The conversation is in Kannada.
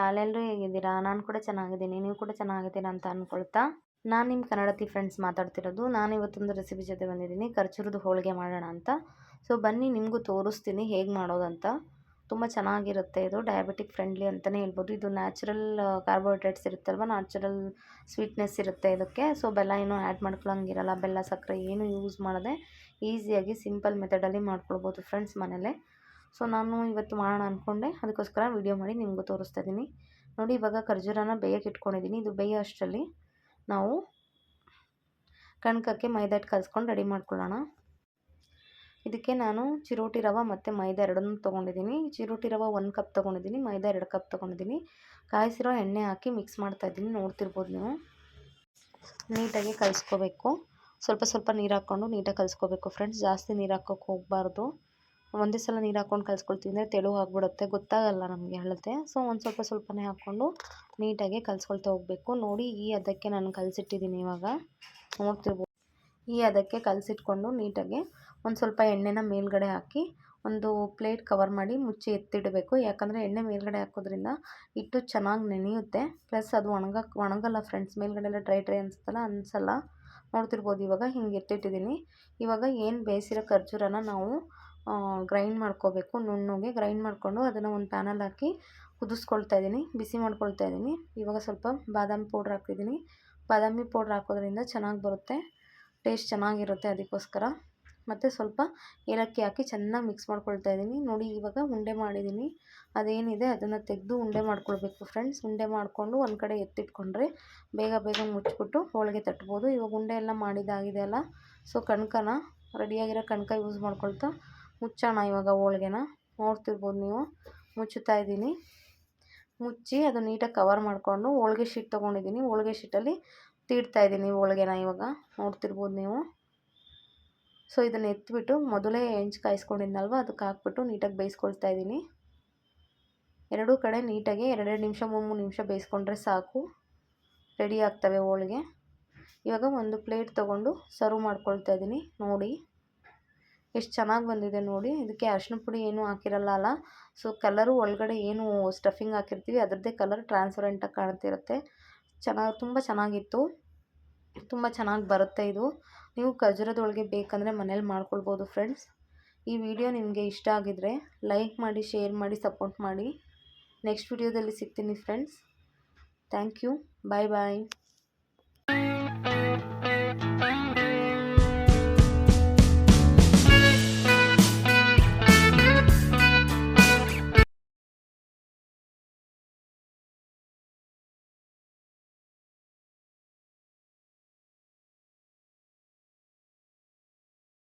ಅಲ್ಲೆಲ್ಲರೂ ಹೇಗಿದ್ದೀರಾ? ನಾನು ಕೂಡ ಚೆನ್ನಾಗಿದ್ದೀನಿ. ನೀವು ಕೂಡ ಚೆನ್ನಾಗಿದ್ದೀರಾ ಅಂತ ಅಂದ್ಕೊಳ್ತಾ, ನಾನು ನಿಮ್ಮ ಕನ್ನಡತಿ ಫ್ರೆಂಡ್ಸ್ ಮಾತಾಡ್ತಿರೋದು. ನಾನು ಇವತ್ತೊಂದು ರೆಸಿಪಿ ಜೊತೆ ಬಂದಿದ್ದೀನಿ, ಖರ್ಜೂರದ ಹೋಳಿಗೆ ಮಾಡೋಣ ಅಂತ. ಸೊ ಬನ್ನಿ ನಿಮಗೂ ತೋರಿಸ್ತೀನಿ ಹೇಗೆ ಮಾಡೋದಂತ. ತುಂಬ ಚೆನ್ನಾಗಿರುತ್ತೆ. ಇದು ಡಯಾಬಿಟಿಕ್ ಫ್ರೆಂಡ್ಲಿ ಅಂತಲೇ ಹೇಳ್ಬೋದು. ಇದು ನ್ಯಾಚುರಲ್ ಕಾರ್ಬೋಹೈಡ್ರೇಟ್ಸ್ ಇರುತ್ತಲ್ವ, ನ್ಯಾಚುರಲ್ ಸ್ವೀಟ್ನೆಸ್ ಇರುತ್ತೆ ಇದಕ್ಕೆ. ಸೊ ಬೆಲ್ಲ ಏನೂ ಆ್ಯಡ್ ಮಾಡ್ಕೊಳ್ಳೋಂಗಿರಲ್ಲ, ಬೆಲ್ಲ ಸಕ್ಕರೆ ಏನು ಯೂಸ್ ಮಾಡದೆ ಈಸಿಯಾಗಿ ಸಿಂಪಲ್ ಮೆಥಡಲ್ಲಿ ಮಾಡ್ಕೊಳ್ಬೋದು ಫ್ರೆಂಡ್ಸ್ ಮನೇಲೆ. ಸೊ ನಾನು ಇವತ್ತು ಮಾಡೋಣ ಅಂದ್ಕೊಂಡೆ, ಅದಕ್ಕೋಸ್ಕರ ವೀಡಿಯೋ ಮಾಡಿ ನಿಮಗೂ ತೋರಿಸ್ತಾ ಇದ್ದೀನಿ. ನೋಡಿ, ಇವಾಗ ಖರ್ಜೂರನ ಬೇಯಕ್ಕೆ ಇಟ್ಕೊಂಡಿದ್ದೀನಿ. ಇದು ಬೇಯೋ ಅಷ್ಟರಲ್ಲಿ ನಾವು ಕಣಕಕ್ಕೆ ಮೈದಾ ಹಿಟ್ಟು ಕಲಿಸ್ಕೊಂಡು ರೆಡಿ ಮಾಡ್ಕೊಳ್ಳೋಣ. ಇದಕ್ಕೆ ನಾನು ಚಿರೋಟಿ ರವೆ ಮತ್ತು ಮೈದಾ ಎರಡನ್ನೂ ತೊಗೊಂಡಿದ್ದೀನಿ. ಚಿರೋಟಿ ರವೆ 1 ಕಪ್ ತೊಗೊಂಡಿದ್ದೀನಿ, ಮೈದಾ 2 ಕಪ್ ತೊಗೊಂಡಿದ್ದೀನಿ. ಕಾಯಿಸಿರೋ ಎಣ್ಣೆ ಹಾಕಿ ಮಿಕ್ಸ್ ಮಾಡ್ತಾಯಿದ್ದೀನಿ, ನೋಡ್ತಿರ್ಬೋದು ನೀವು. ನೀಟಾಗಿ ಕಲಿಸ್ಕೋಬೇಕು. ಸ್ವಲ್ಪ ಸ್ವಲ್ಪ ನೀರು ಹಾಕ್ಕೊಂಡು ನೀಟಾಗಿ ಕಲಿಸ್ಕೋಬೇಕು ಫ್ರೆಂಡ್ಸ್. ಜಾಸ್ತಿ ನೀರು ಹಾಕೋಕ್ಕೆ ಹೋಗಬಾರ್ದು. ಒಂದೇ ಸಲ ನೀರು ಹಾಕ್ಕೊಂಡು ಕಲಿಸ್ಕೊಳ್ತೀವಿ ಅಂದರೆ ತೆಳು ಆಗಿಬಿಡುತ್ತೆ, ಗೊತ್ತಾಗಲ್ಲ ನಮಗೆ ಅಳತೆ. ಸೊ ಒಂದು ಸ್ವಲ್ಪ ಸ್ವಲ್ಪನೇ ಹಾಕ್ಕೊಂಡು ನೀಟಾಗಿ ಕಲಿಸ್ಕೊಳ್ತಾ ಹೋಗಬೇಕು. ನೋಡಿ, ಈ ಅದಕ್ಕೆ ನಾನು ಕಲಸಿಟ್ಟಿದ್ದೀನಿ. ಇವಾಗ ನೋಡ್ತಿರ್ಬೋದು, ಈ ಅದಕ್ಕೆ ಕಲಸಿಟ್ಕೊಂಡು ನೀಟಾಗಿ ಒಂದು ಸ್ವಲ್ಪ ಎಣ್ಣೆನ ಮೇಲ್ಗಡೆ ಹಾಕಿ ಒಂದು ಪ್ಲೇಟ್ ಕವರ್ ಮಾಡಿ ಮುಚ್ಚಿ ಎತ್ತಿಡಬೇಕು. ಯಾಕಂದರೆ ಎಣ್ಣೆ ಮೇಲ್ಗಡೆ ಹಾಕೋದ್ರಿಂದ ಹಿಟ್ಟು ಚೆನ್ನಾಗಿ ನೆನೆಯುತ್ತೆ. ಪ್ಲಸ್ ಅದು ಒಣಗಲ್ಲ ಫ್ರೆಂಡ್ಸ್. ಮೇಲ್ಗಡೆ ಎಲ್ಲ ಡ್ರೈ ಅನಿಸುತ್ತಲ್ಲ, ಅನಿಸಲ್ಲ. ನೋಡ್ತಿರ್ಬೋದು, ಇವಾಗ ಹಿಂಗೆ ಎತ್ತಿಟ್ಟಿದ್ದೀನಿ. ಇವಾಗ ಏನು ಬೇಯಿಸಿರೋ ಖರ್ಜೂರನ ನಾವು ಗ್ರೈಂಡ್ ಮಾಡ್ಕೋಬೇಕು. ನುಣ್ಣಗೆ ಗ್ರೈಂಡ್ ಮಾಡಿಕೊಂಡು ಅದನ್ನು ಒಂದು ಪ್ಯಾನಲ್ಲಿ ಹಾಕಿ ಕುದಿಸ್ಕೊಳ್ತಾ ಇದ್ದೀನಿ, ಬಿಸಿ ಮಾಡ್ಕೊಳ್ತಾ ಇದ್ದೀನಿ. ಇವಾಗ ಸ್ವಲ್ಪ ಬಾದಾಮಿ ಪೌಡ್ರ್ ಹಾಕ್ತಿದ್ದೀನಿ. ಬಾದಾಮಿ ಪೌಡ್ರ್ ಹಾಕೋದ್ರಿಂದ ಚೆನ್ನಾಗಿ ಬರುತ್ತೆ, ಟೇಸ್ಟ್ ಚೆನ್ನಾಗಿರುತ್ತೆ, ಅದಕ್ಕೋಸ್ಕರ. ಮತ್ತು ಸ್ವಲ್ಪ ಏಲಕ್ಕಿ ಹಾಕಿ ಚೆನ್ನಾಗಿ ಮಿಕ್ಸ್ ಮಾಡ್ಕೊಳ್ತಾ ಇದ್ದೀನಿ. ನೋಡಿ, ಇವಾಗ ಉಂಡೆ ಮಾಡಿದ್ದೀನಿ. ಅದೇನಿದೆ ಅದನ್ನು ತೆಗೆದು ಉಂಡೆ ಮಾಡ್ಕೊಳ್ಬೇಕು ಫ್ರೆಂಡ್ಸ್. ಉಂಡೆ ಮಾಡಿಕೊಂಡು ಒಂದು ಕಡೆ ಎತ್ತಿಟ್ಕೊಂಡ್ರೆ ಬೇಗ ಬೇಗ ಮುಚ್ಚಿಬಿಟ್ಟು ಹೋಳಿಗೆ ತಟ್ಬೋದು. ಇವಾಗ ಉಂಡೆ ಎಲ್ಲ ಮಾಡಿದ್ದಾಗಿದೆ ಅಲ್ಲ, ಸೊ ಕಣಕನ ರೆಡಿಯಾಗಿರೋ ಕಣಕ ಯೂಸ್ ಮಾಡ್ಕೊಳ್ತಾ ಮುಚ್ಚೋಣ ಇವಾಗ ಹೋಳಿಗೆನ. ನೋಡ್ತಿರ್ಬೋದು ನೀವು, ಮುಚ್ಚುತ್ತಾ ಇದ್ದೀನಿ. ಮುಚ್ಚಿ ಅದು ನೀಟಾಗಿ ಕವರ್ ಮಾಡಿಕೊಂಡು ಹೋಳಿಗೆ ಶೀಟ್ ತೊಗೊಂಡಿದ್ದೀನಿ. ಹೋಳಿಗೆ ಶೀಟಲ್ಲಿ ತೀಡ್ತಾ ಇದ್ದೀನಿ ಹೋಳಿಗೆನ. ಇವಾಗ ನೋಡ್ತಿರ್ಬೋದು ನೀವು. ಸೊ ಇದನ್ನು ಎತ್ತಿಬಿಟ್ಟು ಮೊದಲೇ ಹೆಂಚು ಕಾಯಿಸ್ಕೊಂಡಿದ್ನಲ್ವ, ಅದಕ್ಕೆ ಹಾಕ್ಬಿಟ್ಟು ನೀಟಾಗಿ ಬೇಯಿಸ್ಕೊಳ್ತಾ ಇದ್ದೀನಿ. ಎರಡೂ ಕಡೆ ನೀಟಾಗಿ 2 ನಿಮಿಷ 3 ನಿಮಿಷ ಬೇಯಿಸ್ಕೊಂಡ್ರೆ ಸಾಕು, ರೆಡಿ ಆಗ್ತವೆ ಹೋಳಿಗೆ. ಇವಾಗ ಒಂದು ಪ್ಲೇಟ್ ತೊಗೊಂಡು ಸರ್ವ್ ಮಾಡ್ಕೊಳ್ತಾ ಇದ್ದೀನಿ. ನೋಡಿ ಎಷ್ಟು ಚೆನ್ನಾಗಿ ಬಂದಿದೆ ನೋಡಿ. ಇದಕ್ಕೆ ಅರಿಶಿನ ಪುಡಿ ಏನೂ ಹಾಕಿರಲ್ಲ ಅಲ್ಲ, ಸೊ ಕಲರು ಒಳಗಡೆ ಏನು ಸ್ಟಫಿಂಗ್ ಹಾಕಿರ್ತೀವಿ ಅದರದ್ದೇ ಕಲರ್ ಟ್ರಾನ್ಸ್ಪರೆಂಟಾಗಿ ಕಾಣ್ತಿರುತ್ತೆ. ತುಂಬ ಚೆನ್ನಾಗಿತ್ತು, ತುಂಬ ಚೆನ್ನಾಗಿ ಬರುತ್ತೆ ಇದು. ನೀವು ಖರ್ಜೂರದ ಹೋಳಿಗೆ ಬೇಕಂದರೆ ಮನೇಲಿ ಮಾಡ್ಕೊಳ್ಬೋದು ಫ್ರೆಂಡ್ಸ್. ಈ ವಿಡಿಯೋ ನಿಮಗೆ ಇಷ್ಟ ಆಗಿದರೆ ಲೈಕ್ ಮಾಡಿ, ಶೇರ್ ಮಾಡಿ, ಸಪೋರ್ಟ್ ಮಾಡಿ. ನೆಕ್ಸ್ಟ್ ವಿಡಿಯೋದಲ್ಲಿ ಸಿಗ್ತೀನಿ friends. Thank you. Bye bye.